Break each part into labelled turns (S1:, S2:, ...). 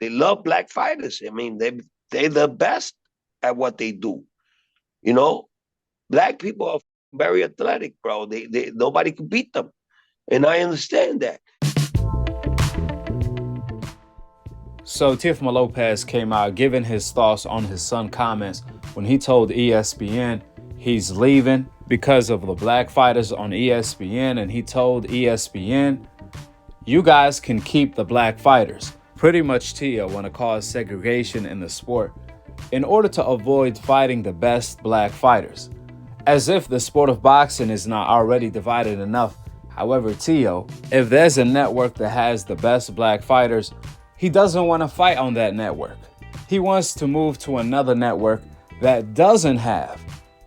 S1: They love black fighters. I mean, they're the best at what they do. You know, black people are very athletic, bro. They nobody can beat them, and I understand that.
S2: So Teofimo Lopez came out giving his thoughts on his son comments when he told ESPN he's leaving because of the black fighters on ESPN, and he told ESPN, you guys can keep the black fighters. Pretty much Tio want to cause segregation in the sport in order to avoid fighting the best black fighters. As if the sport of boxing is not already divided enough. However, Tio, if there's a network that has the best black fighters, he doesn't want to fight on that network. He wants to move to another network that doesn't have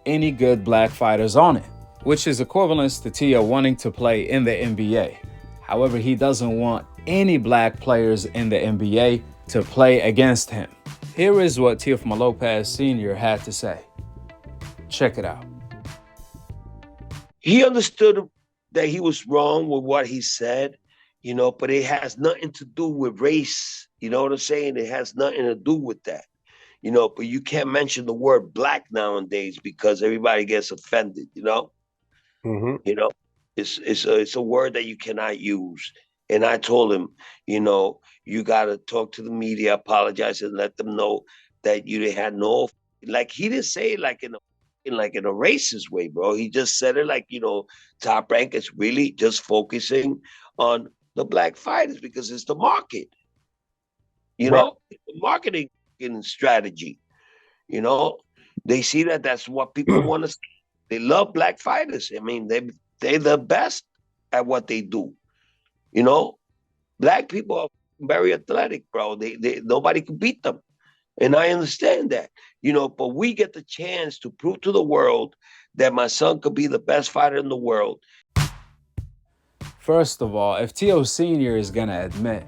S2: any good black fighters on it, which is equivalent to Tio wanting to play in the NBA. However, he doesn't want any black players in the NBA to play against him. Here is what Teofimo Lopez Sr. had to say. Check it out.
S1: He understood that he was wrong with what he said, but it has nothing to do with race. You know what I'm saying? It has nothing to do with that. But you can't mention the word black nowadays because everybody gets offended,
S3: Mm-hmm.
S1: It's a word that you cannot use. And I told him, you got to talk to the media, apologize, and let them know that you had no, like he didn't say it like in a racist way, bro. He just said it like, Top Rank is really just focusing on the black fighters because it's the market.
S3: Right.
S1: It's the marketing strategy. They see that that's what people want to see. They love black fighters. I mean, they're the best at what they do. Black people are very athletic, bro. They nobody can beat them. And I understand that, but we get the chance to prove to the world that my son could be the best fighter in the world.
S2: First of all, if Tio Sr. is going to admit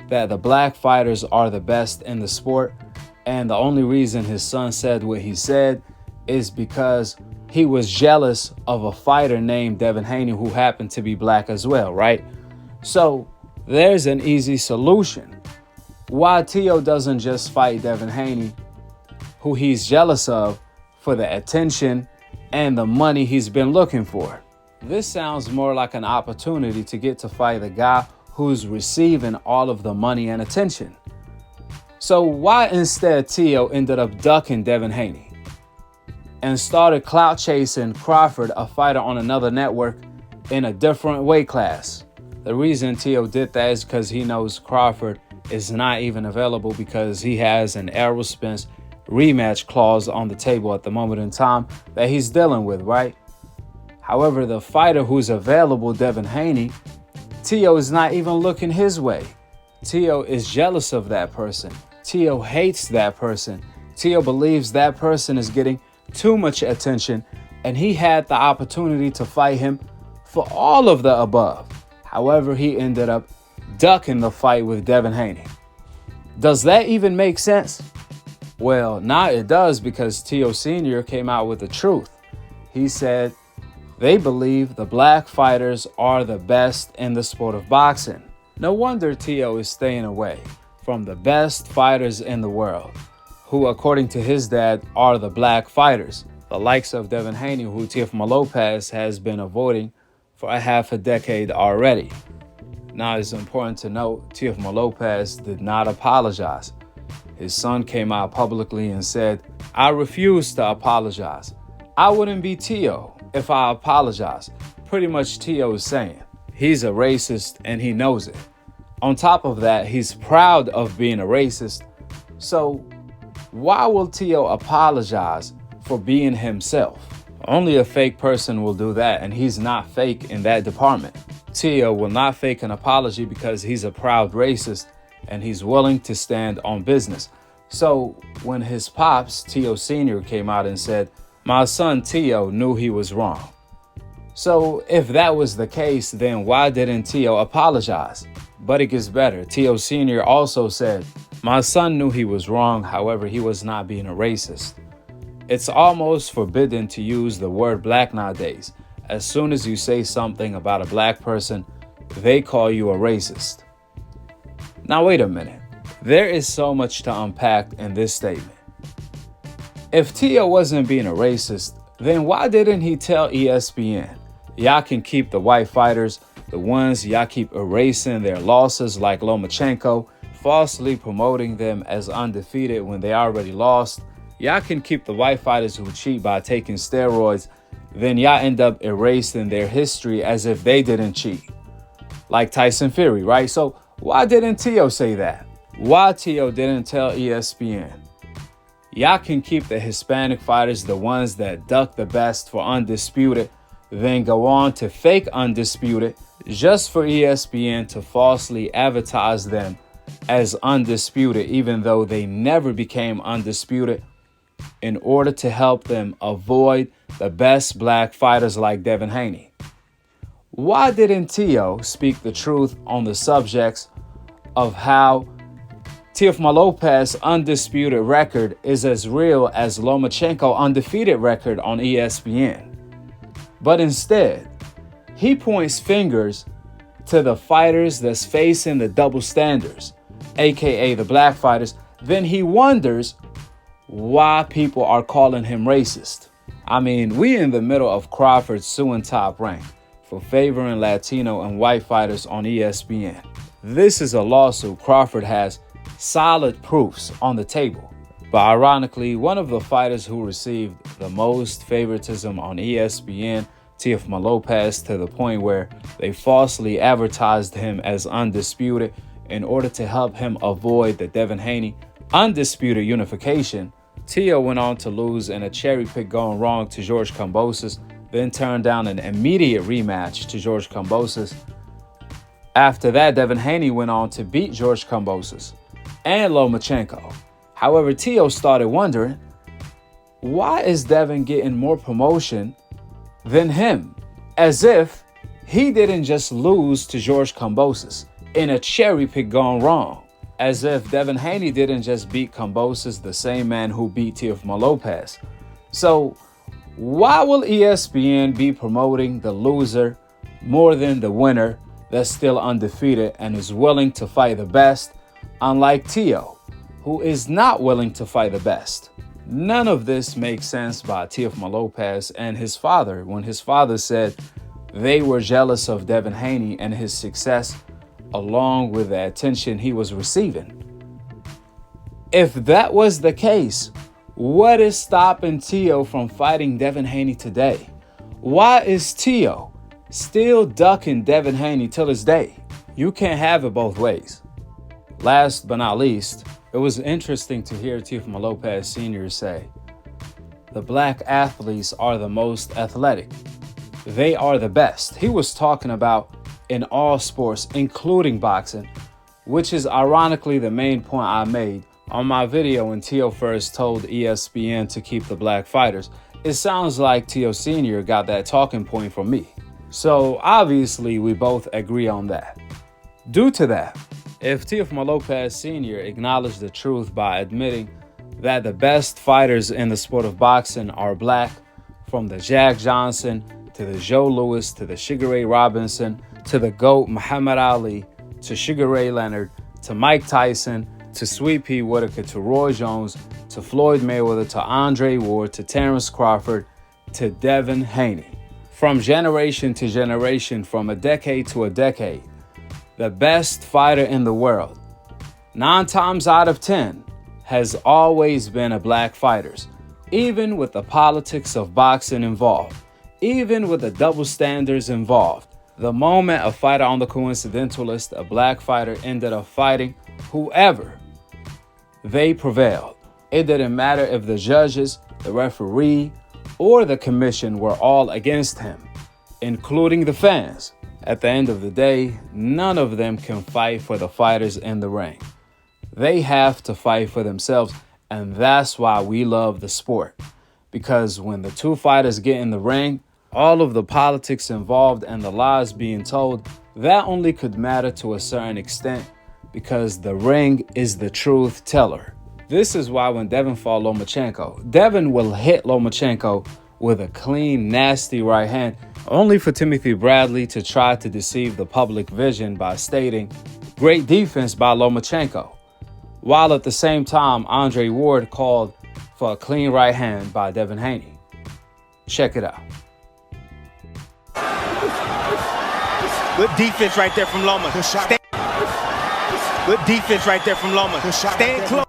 S2: that the black fighters are the best in the sport, and the only reason his son said what he said is because he was jealous of a fighter named Devin Haney who happened to be black as well, right? So there's an easy solution. Why Tio doesn't just fight Devin Haney, who he's jealous of, for the attention and the money he's been looking for. This sounds more like an opportunity to get to fight the guy who's receiving all of the money and attention. So why instead Tio ended up ducking Devin Haney and started clout chasing Crawford, a fighter on another network in a different weight class? The reason Tio did that is because he knows Crawford is not even available because he has an Errol Spence rematch clause on the table at the moment in time that he's dealing with, right? However, the fighter who's available, Devin Haney, Tio is not even looking his way. Tio is jealous of that person. Tio hates that person. Tio believes that person is getting too much attention, and he had the opportunity to fight him for all of the above. However, he ended up ducking the fight with Devin Haney. Does that even make sense? Well, now it does because Tio Sr. came out with the truth. He said they believe the black fighters are the best in the sport of boxing. No wonder Tio is staying away from the best fighters in the world, who, according to his dad, are the black fighters, the likes of Devin Haney, who Teofimo Lopez has been avoiding for a half a decade already. Now, it's important to note, Teofimo Lopez did not apologize. His son came out publicly and said, I refuse to apologize. I wouldn't be Tio if I apologize. Pretty much Tio is saying he's a racist and he knows it. On top of that, he's proud of being a racist. So why will Tio apologize for being himself? Only a fake person will do that, and he's not fake in that department. Tio will not fake an apology because he's a proud racist and he's willing to stand on business. So when his pops, Tio Sr., came out and said, my son Tio knew he was wrong. So if that was the case, then why didn't Tio apologize? But it gets better. Tio Sr. also said, my son knew he was wrong, however, he was not being a racist. It's almost forbidden to use the word black nowadays. As soon as you say something about a black person, they call you a racist. Now wait a minute. There is so much to unpack in this statement. If Teo wasn't being a racist, then why didn't he tell ESPN, y'all can keep the white fighters, the ones y'all keep erasing their losses like Lomachenko, falsely promoting them as undefeated when they already lost. Y'all can keep the white fighters who cheat by taking steroids, then y'all end up erasing their history as if they didn't cheat. Like Tyson Fury, right? So why didn't Teo say that? Why Teo didn't tell ESPN? Y'all can keep the Hispanic fighters, the ones that duck the best for undisputed, then go on to fake undisputed just for ESPN to falsely advertise them as undisputed, even though they never became undisputed, in order to help them avoid the best black fighters like Devin Haney. Why didn't Teo speak the truth on the subjects of how Teofimo Lopez undisputed record is as real as Lomachenko undefeated record on ESPN? But instead, he points fingers to the fighters that's facing the double standards, aka the black fighters. Then he wonders why people are calling him racist. I mean, we in the middle of Crawford suing Top Rank for favoring Latino and white fighters on ESPN. This is a lawsuit Crawford has solid proofs on the table. But ironically, one of the fighters who received the most favoritism on ESPN, Teofimo Lopez, to the point where they falsely advertised him as undisputed in order to help him avoid the Devin Haney undisputed unification, Teo went on to lose in a cherry pick gone wrong to George Kambosos, then turned down an immediate rematch to George Kambosos. After that, Devin Haney went on to beat George Kambosos and Lomachenko. However, Teo started wondering, why is Devin getting more promotion than him? As if he didn't just lose to George Kambosos in a cherry pick gone wrong. As if Devin Haney didn't just beat Kambosos, the same man who beat Teofimo Lopez. So why will ESPN be promoting the loser more than the winner that's still undefeated and is willing to fight the best, unlike Teo, who is not willing to fight the best? None of this makes sense by Teofimo Lopez and his father when his father said they were jealous of Devin Haney and his success along with the attention he was receiving. If that was the case, what is stopping Teo from fighting Devin Haney today? Why is Teo still ducking Devin Haney till this day? You can't have it both ways. Last but not least, it was interesting to hear Teofimo Lopez Sr. say, the black athletes are the most athletic. They are the best. He was talking about in all sports, including boxing, which is ironically the main point I made on my video when Teo first told ESPN to keep the black fighters. It sounds like Teo Sr. got that talking point from me. So obviously we both agree on that. Due to that, if Teofimo Lopez Sr. acknowledged the truth by admitting that the best fighters in the sport of boxing are black, from the Jack Johnson to the Joe Louis to the Sugar Ray Robinson to the GOAT Muhammad Ali to Sugar Ray Leonard to Mike Tyson to Sweet Pea Whitaker to Roy Jones to Floyd Mayweather to Andre Ward to Terrence Crawford to Devin Haney. From generation to generation, from a decade to a decade, the best fighter in the world, 9 times out of 10, has always been a black fighter, even with the politics of boxing involved, even with the double standards involved. The moment a fighter on the coincidental list, a black fighter, ended up fighting whoever, they prevailed. It didn't matter if the judges, the referee, or the commission were all against him, including the fans. At the end of the day, none of them can fight for the fighters in the ring. They have to fight for themselves, and that's why we love the sport. Because when the two fighters get in the ring, all of the politics involved and the lies being told, that only could matter to a certain extent because the ring is the truth teller. This is why when Devin fought Lomachenko, Devin will hit Lomachenko with a clean, nasty right hand, only for Timothy Bradley to try to deceive the public vision by stating, great defense by Lomachenko. while at the same time Andre Ward called for a clean right hand by Devin Haney. Check it out.
S4: Good defense right there from Loma. Good defense right there from Loma. Stand close.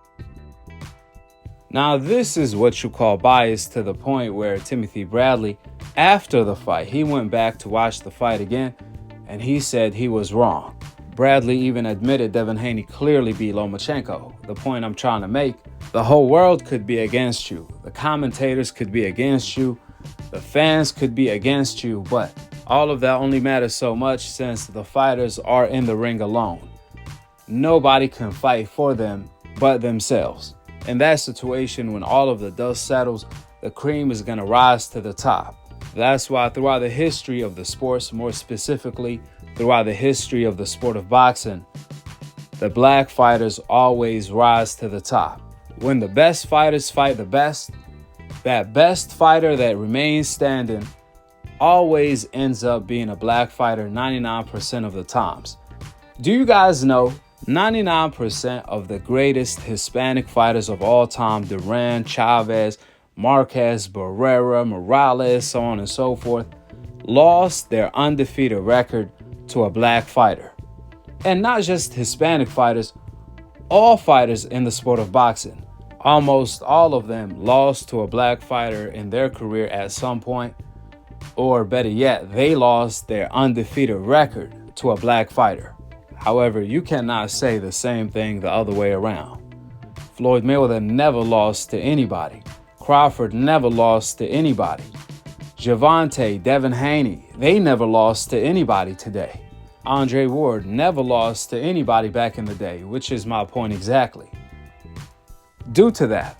S2: Now this is what you call bias, to the point where Timothy Bradley, after the fight, he went back to watch the fight again and he said he was wrong. Bradley even admitted Devin Haney clearly beat Lomachenko. The point I'm trying to make, the whole world could be against you. The commentators could be against you. The fans could be against you, but all of that only matters so much since the fighters are in the ring alone. Nobody can fight for them but themselves. In that situation, when all of the dust settles, the cream is going to rise to the top. That's why throughout the history of the sports, more specifically throughout the history of the sport of boxing, the black fighters always rise to the top. When the best fighters fight the best, that best fighter that remains standing always ends up being a black fighter 99% of the times. Do you guys know 99% of the greatest Hispanic fighters of all time, Duran, Chavez, Marquez, Barrera, Morales, so on and so forth, lost their undefeated record to a black fighter? And not just Hispanic fighters, all fighters in the sport of boxing. Almost all of them lost to a black fighter in their career at some point, or better yet, they lost their undefeated record to a black fighter. However, you cannot say the same thing the other way around. Floyd Mayweather never lost to anybody. Crawford never lost to anybody. Gervonta, Devin Haney, they never lost to anybody today. Andre Ward never lost to anybody back in the day, which is my point exactly. Due to that,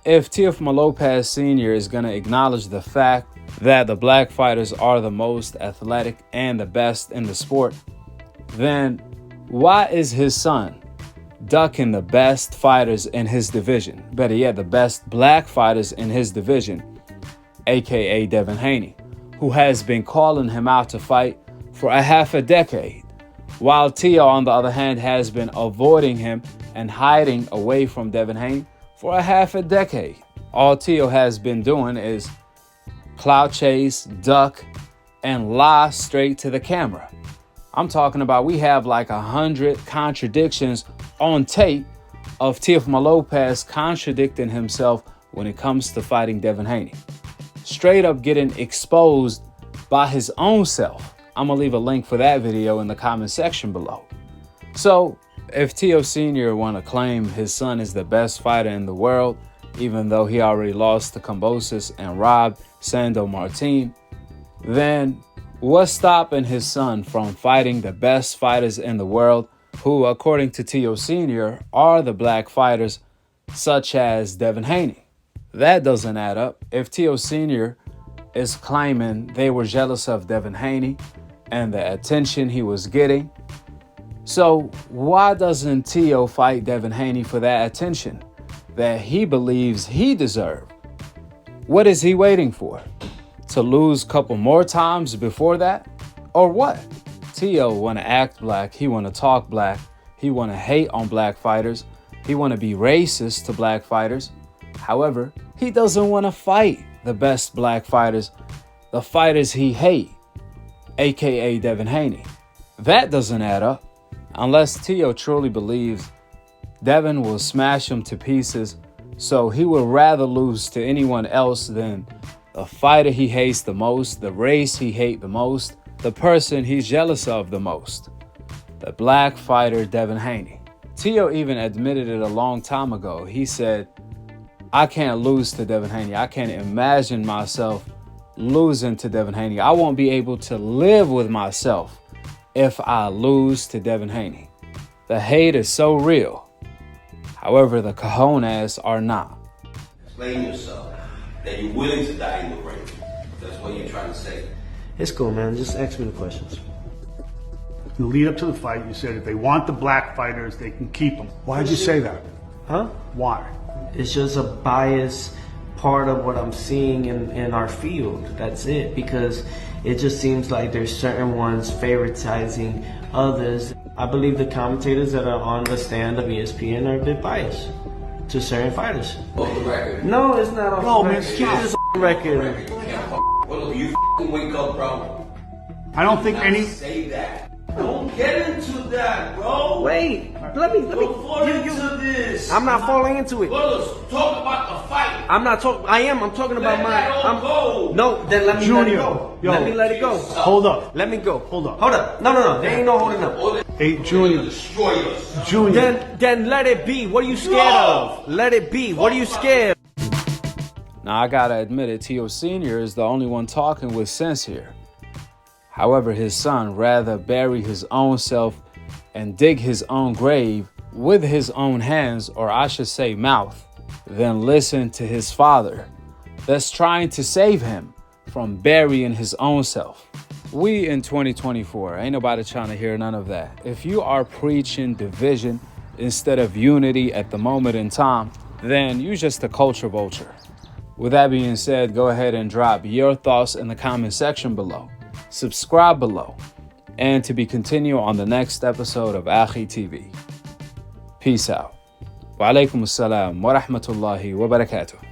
S2: if Teofimo Lopez Sr. is going to acknowledge the fact that the black fighters are the most athletic and the best in the sport, then why is his son ducking the best fighters in his division? Better yet, the best black fighters in his division, aka Devin Haney, who has been calling him out to fight for a half a decade, while Teo, on the other hand, has been avoiding him and hiding away from Devin Haney for a half a decade. All Teo has been doing is clout chase, duck, and lie straight to the camera. I'm talking about, we have like 100 contradictions on tape of Teofimo Lopez contradicting himself when it comes to fighting Devin Haney. Straight up getting exposed by his own self. I'm going to leave a link for that video in the comment section below. So if Teo Sr. want to claim his son is the best fighter in the world, even though he already lost to Kambosos and robbed Sando Martin, then what's stopping his son from fighting the best fighters in the world, who, according to Teo Sr., are the black fighters such as Devin Haney? That doesn't add up. If Teo Sr. is claiming they were jealous of Devin Haney and the attention he was getting, so why doesn't Teo fight Devin Haney for that attention that he believes he deserved? What is he waiting for? To lose a couple more times before that? Or what? Teo want to act black, he want to talk black, he want to hate on black fighters, he want to be racist to black fighters. However, he doesn't want to fight the best black fighters, the fighters he hate, aka Devin Haney. That doesn't add up. Unless Teo truly believes Devin will smash him to pieces, so he would rather lose to anyone else than the fighter he hates the most, the race he hates the most, the person he's jealous of the most, the black fighter Devin Haney. Teo even admitted it a long time ago. He said, I can't lose to Devin Haney. I can't imagine myself losing to Devin Haney. I won't be able to live with myself if I lose to Devin Haney. The hate is so real. However, the cojones are not.
S5: Explain yourself, that you're willing to die in the ring. That's what you're trying to say.
S6: It's cool, man. Just ask me the questions.
S7: In the lead up to the fight, you said if they want the black fighters, they can keep them. Why did you say that?
S6: Huh?
S7: Why?
S6: It's just a biased part of what I'm seeing in our field. That's it. Because it just seems like there's certain ones favoritizing others. I believe the commentators that are on the stand of ESPN are a bit biased to certain fighters.
S5: Off the record.
S6: No, it's not off
S7: No,
S6: the
S7: man,
S6: record.
S7: stop.
S6: It's off the record.
S5: You can't well, you wake up, bro.
S7: I don't think any.
S5: Say that. Don't get into that, bro.
S6: Wait, let me.
S5: Don't fall into this.
S6: I'm not falling into it.
S5: Let's talk about the fight.
S6: I'm not talking. I am. I'm talking about
S5: Let
S6: my.
S5: that all go.
S6: No, then let me let it go.
S7: Yo,
S6: let me let it go.
S7: Hold up.
S6: Let me go.
S7: Hold up.
S6: Hold up. No. There ain't no holding up.
S7: Hey, Junior.
S5: Destroy us.
S7: Junior.
S6: Then let it be. What are you scared of? Let it be. What are you scared?
S2: Now, I gotta admit it, Teo Sr. is the only one talking with sense here. However, his son rather bury his own self and dig his own grave with his own hands, or I should say mouth, than listen to his father that's trying to save him from burying his own self. We in 2024, ain't nobody trying to hear none of that. If you are preaching division instead of unity at the moment in time, then you just a culture vulture. With that being said, go ahead and drop your thoughts in the comment section below. Subscribe below, and to be continued on the next episode of Akhi TV. Peace out. Wa alaikum assalam wa rahmatullahi wa barakatuh.